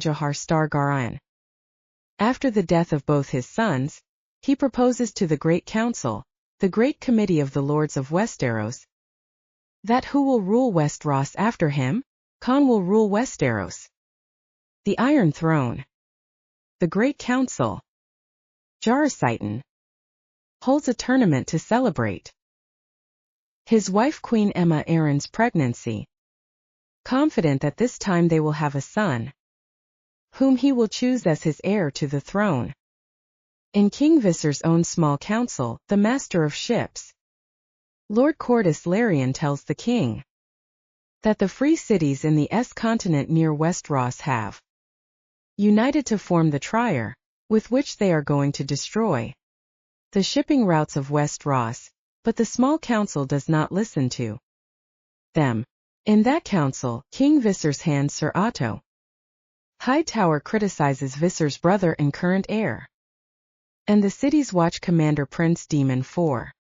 Johar Star Garayan. After the death of both his sons, he proposes to the Great Council, the Great Committee of the Lords of Westeros, that who will rule Westeros after him? Khan will rule Westeros. The Iron Throne. The Great Council, Jarositan, holds a tournament to celebrate his wife Queen Aemma Arryn's pregnancy, confident that this time they will have a son, whom he will choose as his heir to the throne. In King Viserys' own small council, the Master of Ships, Lord Corlys Larrion tells the king that the free cities in the S-continent near Westeros have united to form the Trier, with which they are going to destroy the shipping routes of Westeros, but the small council does not listen to them. In that council, King Viserys' hand Sir Otto Hightower criticizes Viserys' brother and current heir, and the city's watch commander Prince Daemon for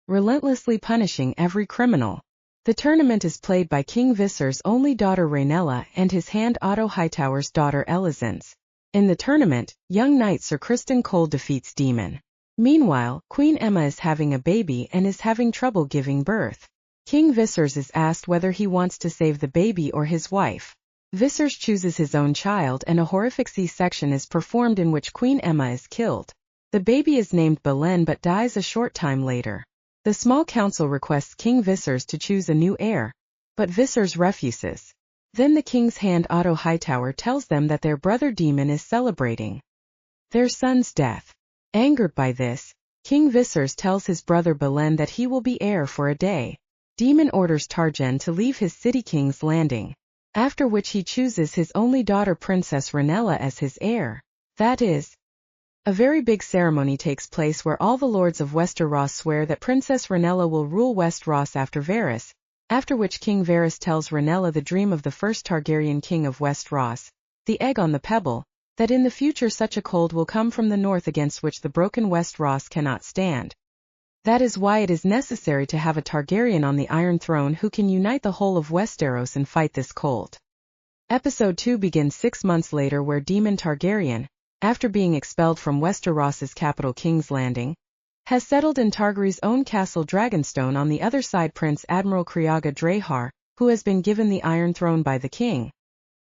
relentlessly punishing every criminal. The tournament is played by King Viserys' only daughter Rhaenella and his hand Otto Hightower's daughter Elisabeth. In the tournament, young knight Sir Criston Cole defeats Daemon. Meanwhile, Queen Aemma is having a baby and is having trouble giving birth. King Viserys is asked whether he wants to save the baby or his wife. Viserys chooses his own child and a horrific C-section is performed in which Queen Aemma is killed. The baby is named Belen but dies a short time later. The small council requests King Viserys to choose a new heir, but Viserys refuses. Then the king's hand Otto Hightower tells them that their brother Daemon is celebrating their son's death. Angered by this, King Viserys tells his brother Belen that he will be heir for a day. Daemon orders Targaryen to leave his city King's Landing, after which he chooses his only daughter Princess Rhaenella as his heir. That is, a very big ceremony takes place where all the lords of Westeros swear that Princess Rhaenella will rule Westeros after Varys, after which King Varys tells Rhaenella the dream of the first Targaryen king of Westeros, the egg on the pebble, that in the future such a cold will come from the north against which the broken Westeros cannot stand. That is why it is necessary to have a Targaryen on the Iron Throne who can unite the whole of Westeros and fight this cold. Episode 2 begins 6 months later where Daemon Targaryen, after being expelled from Westeros's capital King's Landing, has settled in Targary's own castle Dragonstone. On the other side Prince Admiral Creagga Drahar, who has been given the Iron Throne by the king,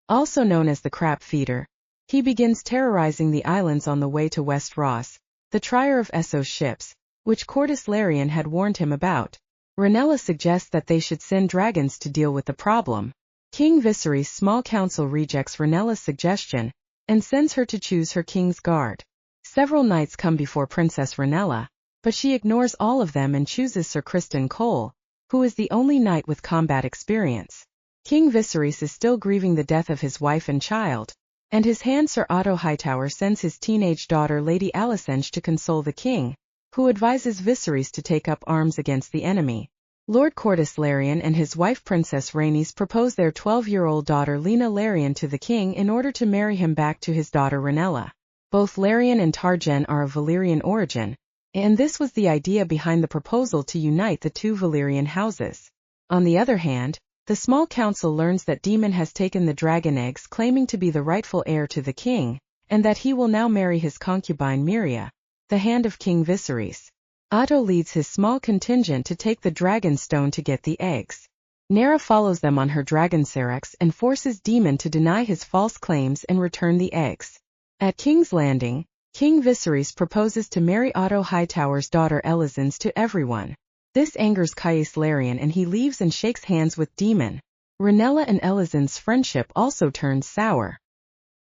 also known as the Crab Feeder, he begins terrorizing the islands on the way to Westeros, the Trier of Essos ships, which Corlys Larrion had warned him about. Rhaenella suggests that they should send dragons to deal with the problem. King Viserys' small council rejects Rhaenella's suggestion, and sends her to choose her king's guard. Several knights come before Princess Rhaenella, but she ignores all of them and chooses Sir Criston Cole, who is the only knight with combat experience. King Viserys is still grieving the death of his wife and child, and his hand Sir Otto Hightower sends his teenage daughter Lady Alicent to console the king, who advises Viserys to take up arms against the enemy. Lord Corlys Larrion and his wife Princess Rhaenys propose their 12-year-old daughter Lena Larrion to the king in order to marry him back to his daughter Rhaenella. Both Larrion and Targaryen are of Valyrian origin, and this was the idea behind the proposal to unite the two Valyrian houses. On the other hand, the small council learns that Daemon has taken the dragon eggs claiming to be the rightful heir to the king, and that he will now marry his concubine Myrria, the hand of King Viserys. Otto leads his small contingent to take the dragon stone to get the eggs. Nera follows them on her dragon Syrax and forces Daemon to deny his false claims and return the eggs. At King's Landing, King Viserys proposes to marry Otto Hightower's daughter Elisabeth to everyone. This angers Corlys Larrion and he leaves and shakes hands with Daemon. Rhaenella and Elisabeth's friendship also turns sour.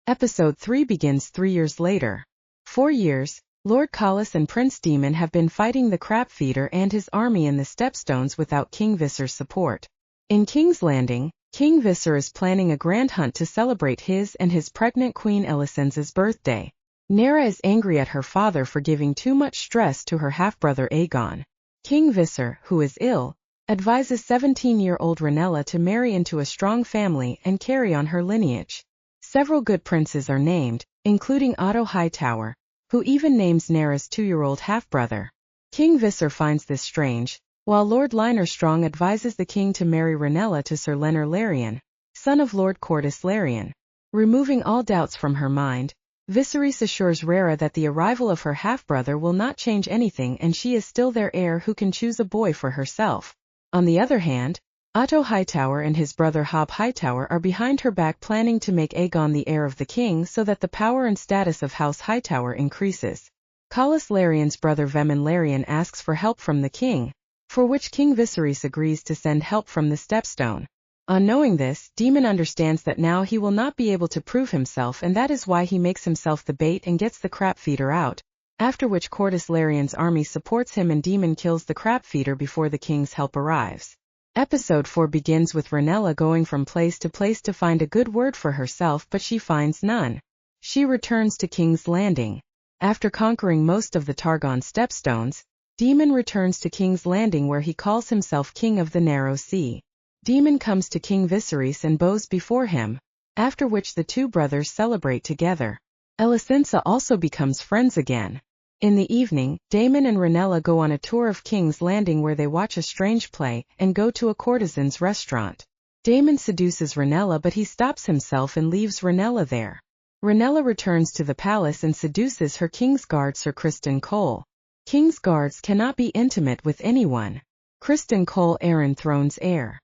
Episode 3 begins 3 years later. 4 years, Lord Corlys and Prince Daemon have been fighting the Crab Feeder and his army in the Stepstones without King Viserys' support. In King's Landing, King Viserys is planning a grand hunt to celebrate his and his pregnant Queen Elisabeth's birthday. Nera is angry at her father for giving too much stress to her half-brother Aegon. King Viserys, who is ill, advises 17-year-old Rhaenella to marry into a strong family and carry on her lineage. Several good princes are named, including Otto Hightower, who even names Nera's 2-year-old half-brother. King Viserys finds this strange, while Lord Lynor Strong advises the king to marry Rhaenella to Sir Lenor Larrion, son of Lord Corlys Larrion. Removing all doubts from her mind, Viserys assures Rhaera that the arrival of her half-brother will not change anything and she is still their heir who can choose a boy for herself. On the other hand, Otto Hightower and his brother Hob Hightower are behind her back planning to make Aegon the heir of the king so that the power and status of House Hightower increases. Corlys Larion's brother Veman Larion asks for help from the king, for which King Viserys agrees to send help from the Stepstone. On knowing this, Daemon understands that now he will not be able to prove himself and that is why he makes himself the bait and gets the crab feeder out, after which Corlys Larion's army supports him and Daemon kills the crab feeder before the king's help arrives. Episode 4 begins with Rhaenella going from place to find a good word for herself but she finds none. She returns to King's Landing. After conquering most of the Targon Stepstones, Daemon returns to King's Landing where he calls himself King of the Narrow Sea. Daemon comes to King Viserys and bows before him, after which the two brothers celebrate together. Alicenta also becomes friends again. In the evening, Daemon and Rhaenella go on a tour of King's Landing where they watch a strange play and go to a courtesan's restaurant. Daemon seduces Rhaenella but he stops himself and leaves Rhaenella there. Rhaenella returns to the palace and seduces her Kingsguard Sir Criston Cole. Kingsguards cannot be intimate with anyone. Criston Cole Iron Throne's heir.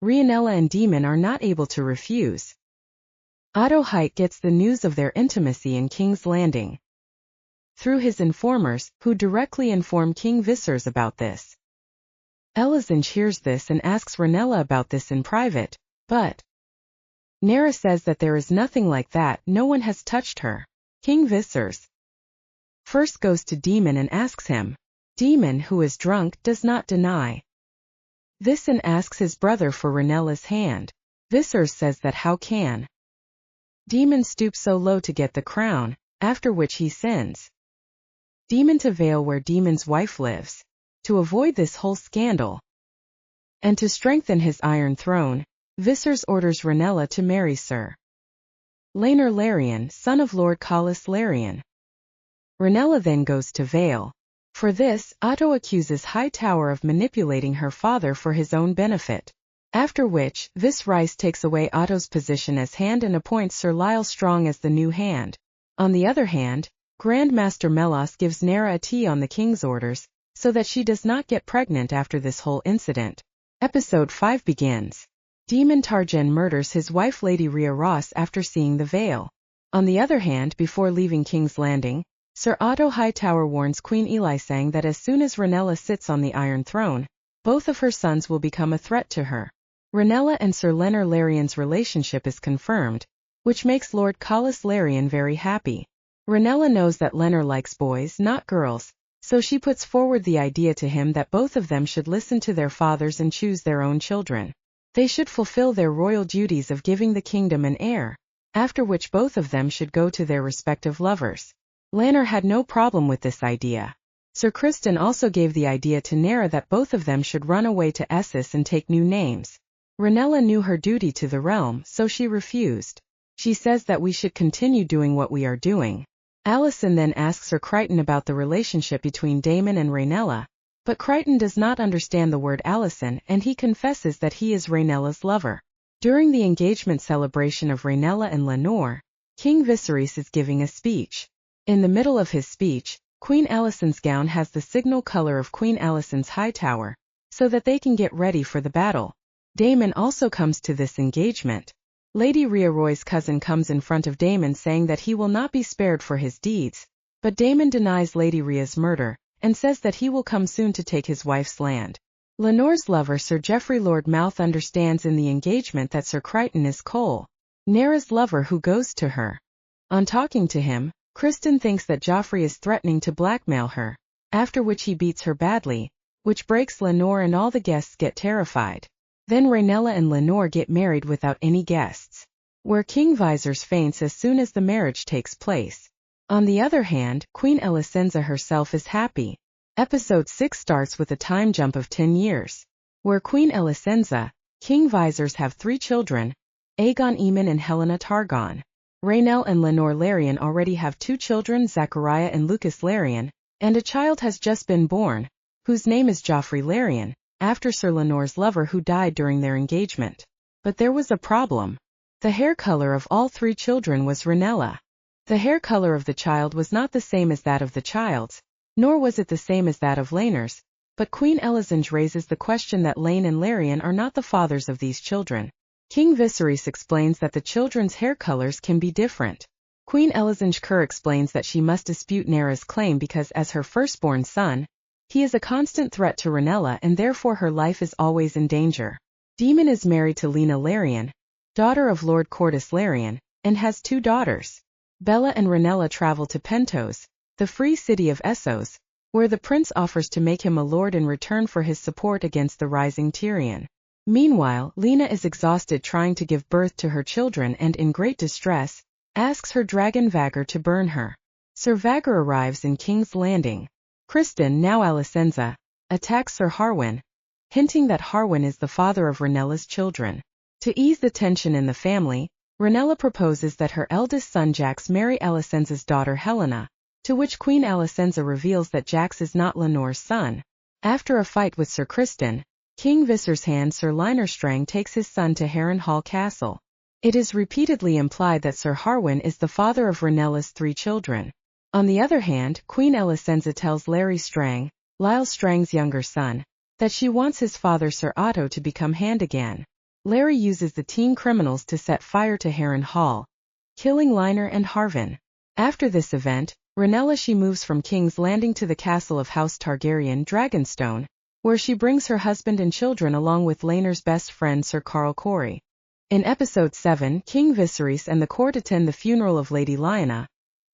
Rhaenella and Daemon are not able to refuse. Otto Hight gets the news of their intimacy in King's Landing through his informers, who directly inform King Viserys about this. Elizabeth hears this and asks Rhaenella about this in private, but Nera says that there is nothing like that, no one has touched her. King Viserys first goes to Daemon and asks him. Daemon, who is drunk, does not deny this and asks his brother for Rhaenella's hand. Viserys says that how can Daemon stoop so low to get the crown, after which he sends Daemon to Vale where Daemon's wife lives, to avoid this whole scandal. And to strengthen his Iron Throne, Viserys orders Rhaenella to marry Sir Laenor Larion, son of Lord Corlys Larion. Rhaenella then goes to Vale. For this, Otto accuses Hightower of manipulating her father for his own benefit. After which, Viserys takes away Otto's position as Hand and appoints Sir Lyle Strong as the new Hand. On the other hand, Grand Maester Mellos gives Nera a tea on the king's orders, so that she does not get pregnant after this whole incident. Episode 5 begins. Daemon Targaryen murders his wife Lady Rhea Ross after seeing the Vale. On the other hand, before leaving King's Landing, Sir Otto Hightower warns Queen Elisang that as soon as Rhaenella sits on the Iron Throne, both of her sons will become a threat to her. Rhaenella and Sir Laenor Larion's relationship is confirmed, which makes Lord Corlys Larion very happy. Rhaenella knows that Laenor likes boys, not girls, so she puts forward the idea to him that both of them should listen to their fathers and choose their own children. They should fulfill their royal duties of giving the kingdom an heir, after which both of them should go to their respective lovers. Laenor had no problem with this idea. Sir Criston also gave the idea to Nera that both of them should run away to Essos and take new names. Rhaenella knew her duty to the realm, so she refused. She says that we should continue doing what we are doing. Alicent then asks Sir Crichton about the relationship between Daemon and Rhaenella, but Crichton does not understand the word Alicent and he confesses that he is Rhaenella's lover. During the engagement celebration of Rhaenella and Laenor, King Viserys is giving a speech. In the middle of his speech, Queen Alicent's gown has the signal color of Queen Alicent's Hightower, so that they can get ready for the battle. Daemon also comes to this engagement. Lady Rhea Roy's cousin comes in front of Daemon saying that he will not be spared for his deeds, but Daemon denies Lady Rhea's murder, and says that he will come soon to take his wife's land. Laenor's lover Sir Geoffrey Lord Mouth understands in the engagement that Sir Crichton is Cole, Nera's lover, who goes to her. On talking to him, Criston thinks that Joffrey is threatening to blackmail her, after which he beats her badly, which breaks Laenor and all the guests get terrified. Then Rhaenella and Laenor get married without any guests, where King Viserys faints as soon as the marriage takes place. On the other hand, Queen Alicenta herself is happy. Episode 6 starts with a time jump of 10 years, where Queen Alicenta, King Viserys have 3 children, Aegon Aemon and Helena Targon. Rhaenel and Laenor Larion already have 2 children, Zachariah and Lucas Larion, and a child has just been born, whose name is Joffrey Larion, after Sir Laenor's lover who died during their engagement. But there was a problem. The hair color of all 3 children was Ranella. The hair color of the child was not the same as that of the child's, nor was it the same as that of Laenor's, but Queen Elizange raises the question that Laen and Larion are not the fathers of these children. King Viserys explains that the children's hair colors can be different. Queen Elizange explains that she must dispute Nera's claim because as her firstborn son, he is a constant threat to Ranella and therefore her life is always in danger. Daemon is married to Lena Larion, daughter of Lord Cortus Larion, and has 2 daughters. Bella and Ranella travel to Pentos, the free city of Essos, where the prince offers to make him a lord in return for his support against the rising Tyrion. Meanwhile, Lena is exhausted trying to give birth to her children and in great distress, asks her dragon Vhagar to burn her. Sir Vhagar arrives in King's Landing. Criston, now Alicenta, attacks Sir Harwin, hinting that Harwin is the father of Ranella's children. To ease the tension in the family, Ranella proposes that her eldest son Jax marry Alicenza's daughter Helena, to which Queen Alicenza reveals that Jax is not Leonor's son. After a fight with Sir Criston, King Viserys' hand Sir Lynar Strang takes his son to Harrenhal Castle. It is repeatedly implied that Sir Harwin is the father of Ranella's 3 children. On the other hand, Queen Alicenza tells Larry Strang, Lyle Strang's younger son, that she wants his father Sir Otto to become Hand again. Larry uses the teen criminals to set fire to Harrenhal, killing Lynar and Harwin. After this event, Ranella moves from King's Landing to the castle of House Targaryen Dragonstone, where she brings her husband and children along with Laenor's best friend Sir Qarl Corey. In Episode 7, King Viserys and the court attend the funeral of Lady Lyanna,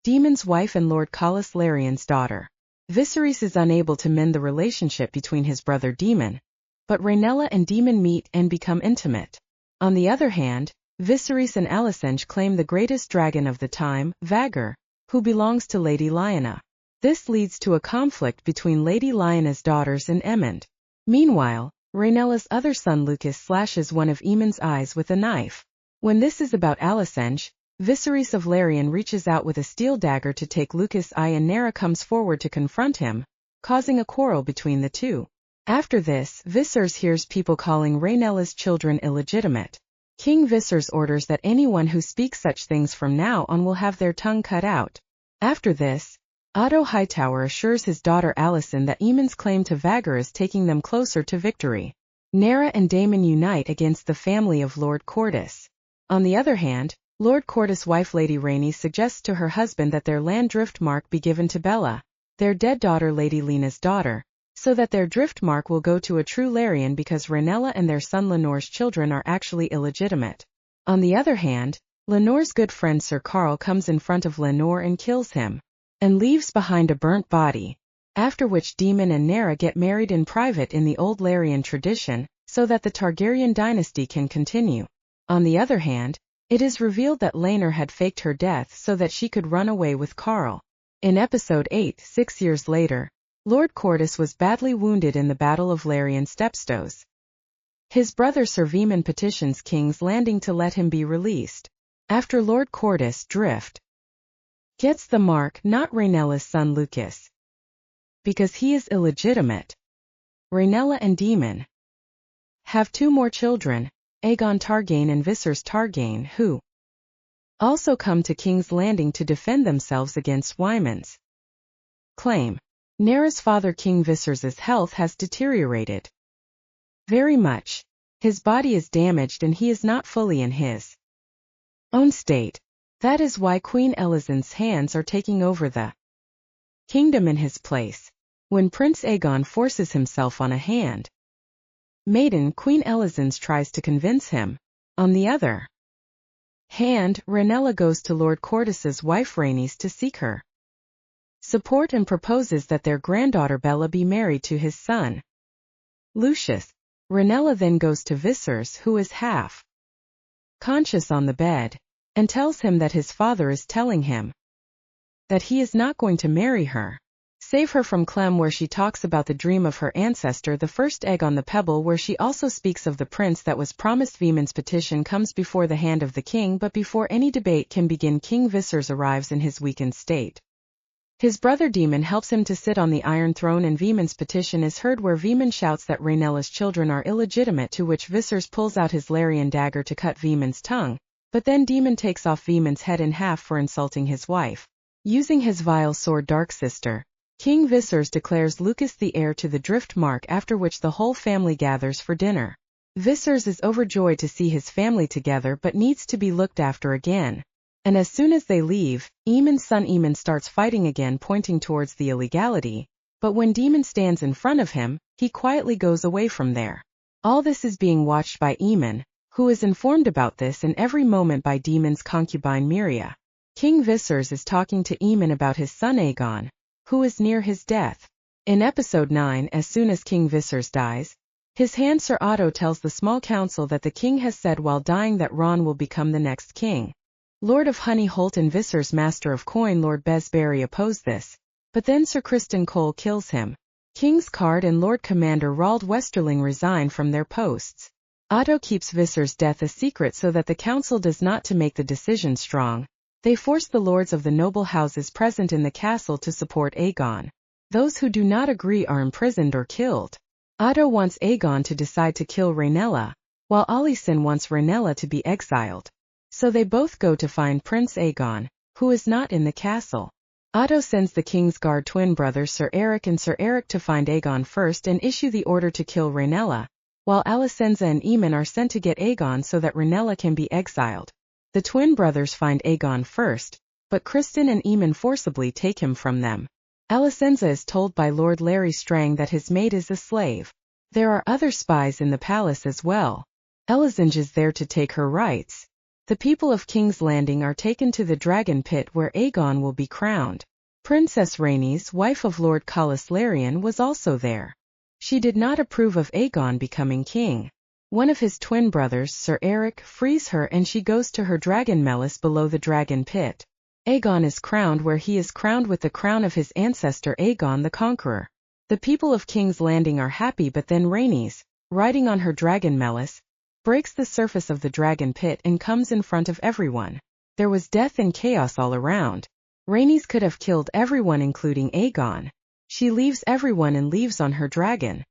Daemon's wife and Lord Corlys Larion's daughter. Viserys is unable to mend the relationship between his brother Daemon, but Rhaenella and Daemon meet and become intimate. On the other hand, Viserys and Alicent claim the greatest dragon of the time, Vhagar, who belongs to Lady Lyanna. This leads to a conflict between Lady Lyanna's daughters and Aemond. Meanwhile, Rhaenella's other son Lucas slashes one of Aemond's eyes with a knife. When this is about Alicent, Viserys of Larion reaches out with a steel dagger to take Lucas' eye and Nera comes forward to confront him, causing a quarrel between the two. After this, Viserys hears people calling Rhaenella's children illegitimate. King Viserys orders that anyone who speaks such things from now on will have their tongue cut out. After this, Otto Hightower assures his daughter Alicent that Aemond's claim to Vhagar is taking them closer to victory. Nera and Daemon unite against the family of Lord Corlys. On the other hand, Lord Corlys' wife Lady Rhaenys suggests to her husband that their land Driftmark be given to Bella, their dead daughter Lady Lena's daughter, so that their Driftmark will go to a true Larion because Rhaenella and their son Leonor's children are actually illegitimate. On the other hand, Leonor's good friend Sir Qarl comes in front of Leonor and kills him, and leaves behind a burnt body, after which Daemon and Nera get married in private in the old Larion tradition, so that the Targaryen dynasty can continue. On the other hand, it is revealed that Laenor had faked her death so that she could run away with Qarl. In Episode 8, 6 years later, Lord Corlys was badly wounded in the Battle of Larion Stepstones. His brother Sir Vaemond petitions King's Landing to let him be released. After Lord Corlys gets the mark, not Rhaenella's son Lucas, because he is illegitimate. Rhaenella and Daemon have 2 more children, Aegon Targaryen and Viserys Targaryen, who also come to King's Landing to defend themselves against Wyman's claim. Nera's father King Viserys' health has deteriorated very much. His body is damaged and he is not fully in his own state. That is why Queen Elizande's hands are taking over the kingdom in his place. When Prince Aegon forces himself on a hand maiden, Queen Elizande tries to convince him. On the other hand, Rhaenella goes to Lord Corlys' wife Rhaenys to seek her support and proposes that their granddaughter Bella be married to his son Lucius. Rhaenella then goes to Viserys, who is half conscious on the bed, and tells him that his father is telling him that he is not going to marry her. Save her from Clem, where she talks about the dream of her ancestor, the first egg on the pebble, where she also speaks of the prince that was promised. Vaemond's petition comes before the hand of the king, but before any debate can begin, King Viserys arrives in his weakened state. His brother Daemon helps him to sit on the Iron Throne, and Vaemond's petition is heard, where Vaemond shouts that Rhaenella's children are illegitimate, to which Viserys pulls out his Larion dagger to cut Vaemond's tongue, But then Daemon takes off Vaemon's head in half for insulting his wife. Using his vile sword Darksister, King Viserys declares Lucas the heir to the Driftmark, after which the whole family gathers for dinner. Viserys is overjoyed to see his family together but needs to be looked after again. And as soon as they leave, Aemon's son Aemon starts fighting again, pointing towards the illegality, but when Daemon stands in front of him, he quietly goes away from there. All this is being watched by Aemon, who is informed about this in every moment by Daemon's concubine Meria. King Viserys is talking to Aemon about his son Aegon, who is near his death. In episode 9, as soon as King Viserys dies, his hand Sir Otto tells the small council that the king has said while dying that Ron will become the next king. Lord of Honeyholt and Viserys Master of Coin Lord Besbury oppose this, but then Sir Criston Cole kills him. King's Guard and Lord Commander Roald Westerling resign from their posts. Otto keeps Viserys' death a secret so that the council does not to make the decision strong. They force the lords of the noble houses present in the castle to support Aegon. Those who do not agree are imprisoned or killed. Otto wants Aegon to decide to kill Rhaenella, while Alicent wants Rhaenella to be exiled. So they both go to find Prince Aegon, who is not in the castle. Otto sends the King's Guard twin brothers Sir Eric and Sir Eric to find Aegon first and issue the order to kill Rhaenella, while Alicent and Aemon are sent to get Aegon so that Rhaenella can be exiled. The twin brothers find Aegon first, but Criston and Aemon forcibly take him from them. Alicent is told by Lord Larry Strang that his mate is a slave. There are other spies in the palace as well. Elizange is there to take her rights. The people of King's Landing are taken to the Dragon Pit where Aegon will be crowned. Princess Rhaenys, wife of Lord Corlys Larrion, was also there. She did not approve of Aegon becoming king. One of his twin brothers, Sir Eric, frees her and she goes to her dragon Melys below the Dragon Pit. Aegon is crowned where he is crowned with the crown of his ancestor Aegon the Conqueror. The people of King's Landing are happy, but then Rhaenys, riding on her dragon Melys, breaks the surface of the Dragon Pit and comes in front of everyone. There was death and chaos all around. Rhaenys could have killed everyone including Aegon. She leaves everyone and leaves on her dragon.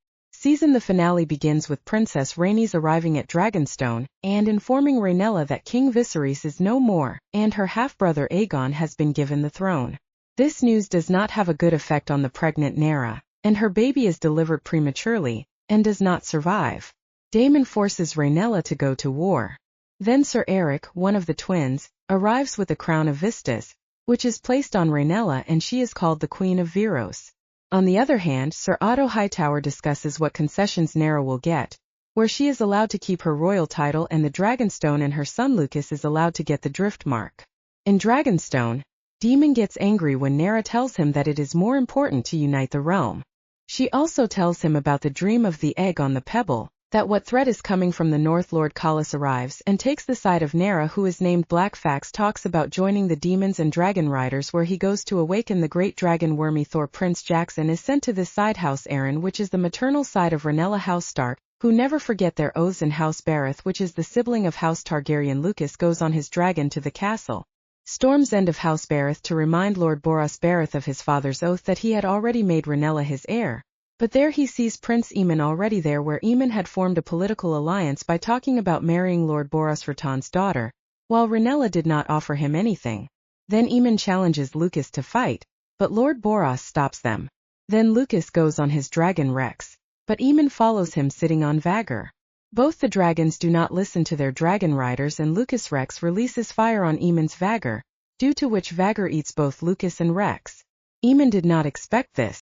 The finale begins with Princess Rhaenys arriving at Dragonstone and informing Rhaenella that King Viserys is no more, and her half-brother Aegon has been given the throne. This news does not have a good effect on the pregnant Nera, and her baby is delivered prematurely, and does not survive. Daemon forces Rhaenella to go to war. Then Sir Eric, one of the twins, arrives with the crown of Vistas, which is placed on Rhaenella and she is called the Queen of Veros. On the other hand, Sir Otto Hightower discusses what concessions Nera will get, where she is allowed to keep her royal title and the Dragonstone, and her son Lucas is allowed to get the Driftmark. In Dragonstone, Daemon gets angry when Nera tells him that it is more important to unite the realm. She also tells him about the dream of the egg on the pebble, that what threat is coming from the north. Lord Corlys arrives and takes the side of Nera, who is named Blackfax, talks about joining the demons and dragon riders, where he goes to awaken the great dragon Wormythor. Prince Jackson is sent to this side, House Arryn, which is the maternal side of Rhaenella. House Stark, who never forget their oaths, and House Bareth, which is the sibling of House Targaryen. Lucas goes on his dragon to the castle Storm's End of House Bareth to remind Lord Boros Bareth of his father's oath that he had already made Rhaenella his heir. But there he sees Prince Aemon already there, where Aemon had formed a political alliance by talking about marrying Lord Boros Raton's daughter, while Rhaenella did not offer him anything. Then Aemon challenges Lucas to fight, but Lord Boros stops them. Then Lucas goes on his dragon Rex, but Aemon follows him sitting on Vhagar. Both the dragons do not listen to their dragon riders, and Lucas Rex releases fire on Aemon's Vhagar, due to which Vhagar eats both Lucas and Rex. Aemon did not expect this.